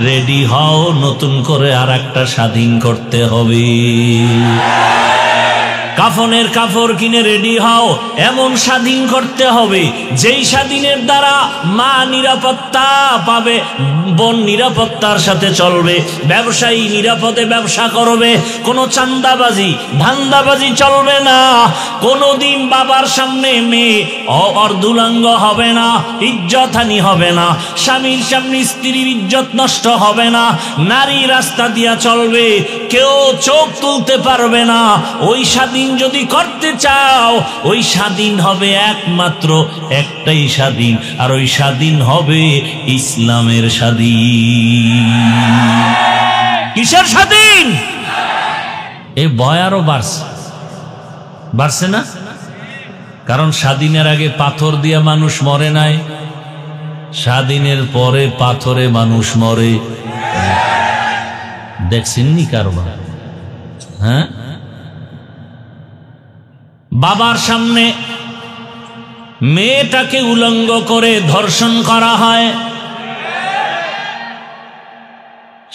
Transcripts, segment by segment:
Ready হও, নতুন করে আর একটা স্বাধীন করতে হবে। কাফনের কাপড় কিনে রেডি হও, এমন স্বাধীন করতে হবে যেই স্বাধীনের দ্বারা মা নিরাপত্তা পাবে, বোন নিরাপত্তার সাথে চলবে, ব্যবসায়ী নিরাপদে ব্যবসা করবে, কোনো চান্দাবাজি ধান্দাবাজি চলবে না, কোনোদিন বাবার সামনে মেয়ে অর্ধুলাঙ্গ হবে না, ইজ্জতহানি হবে না, স্বামীর সামনে স্ত্রীর ইজ্জত নষ্ট হবে না, নারী রাস্তা দিয়া চলবে, কেউ চোখ তুলতে পারবে না। ওই স্বাধীন যদি করতে চাও, ওই স্বাধীন হবে একমাত্র একটাই স্বাধীন, আর ওই স্বাধীন হবে ইসলামের স্বাধীন। কিসের স্বাধীন? এই ভয় আরো বাড়ছে না? কারণ স্বাধীনের আগে পাথর দিয়ে মানুষ মরে নাই, স্বাধীনের পরে পাথরে মানুষ মরে। দেখছেননি কারবার? হ্যাঁ, বাবার সামনে মেয়েটাকে উলঙ্গ করে ধর্ষণ করা হয়।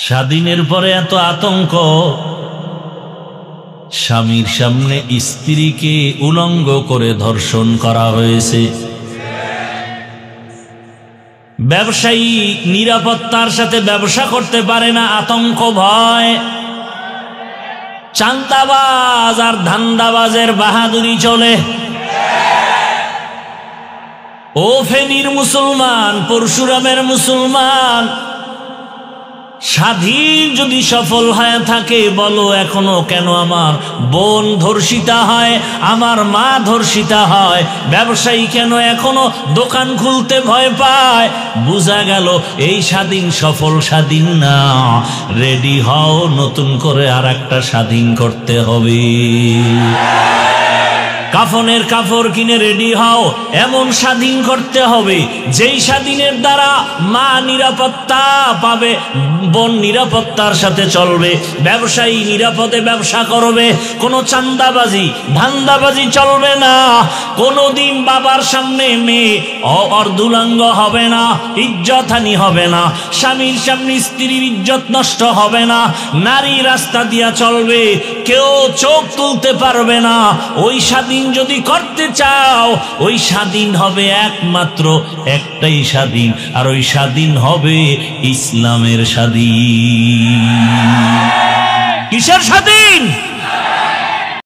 স্বাধীনের পরে এত আতঙ্ক, স্বামীর সামনে স্ত্রীকে উলঙ্গ করে ধর্ষণ করা হয়েছে। ব্যবসায়ী নিরাপত্তার সাথে ব্যবসা করতে পারে না, আতঙ্ক ভয়। চান্দাবাজ আর ধান্দাবাজের বাহাদুরি চলে। ও ফেনীর মুসলমান, পরশুরামের মুসলমান, স্বাধীন যদি সফল হয়ে থাকে, বলো এখনো কেন আমার বোন ধর্ষিতা হয়, আমার মা ধর্ষিতা হয়? ব্যবসায়ী কেন এখনো দোকান খুলতে ভয় পায়? বুঝা গেল এই স্বাধীন সফল স্বাধীন না। রেডি হও, নতুন করে আর একটা স্বাধীন করতে হবে। কাফনের কাপড় কিনে রেডি হও, এমন স্বাধীন করতে হবে যেই স্বাধীনের দ্বারা মা নিরাপত্তা পাবে, বোন নিরাপত্তার সাথে চলবে, ব্যবসায়ী নিরাপদে ব্যবসা করবে, কোনো চান্দাবাজি ধান্দাবাজি চলবে না, কোনোদিন বাবার সামনে মেয়ে অর্ধুলাঙ্গ হবে না, ইজ্জতহানি হবে না, স্বামীর সামনে স্ত্রীর ইজ্জত নষ্ট হবে না, নারী রাস্তা দিয়া চলবে, কেউ চোখ তুলতে পারবে না। ওই স্বাধীন যদি করতে চাও, ওই স্বাধীন হবে একমাত্র একটাই স্বাধীন, আর ওই স্বাধীন হবে ইসলামের স্বাধীন। কিসের স্বাধীন?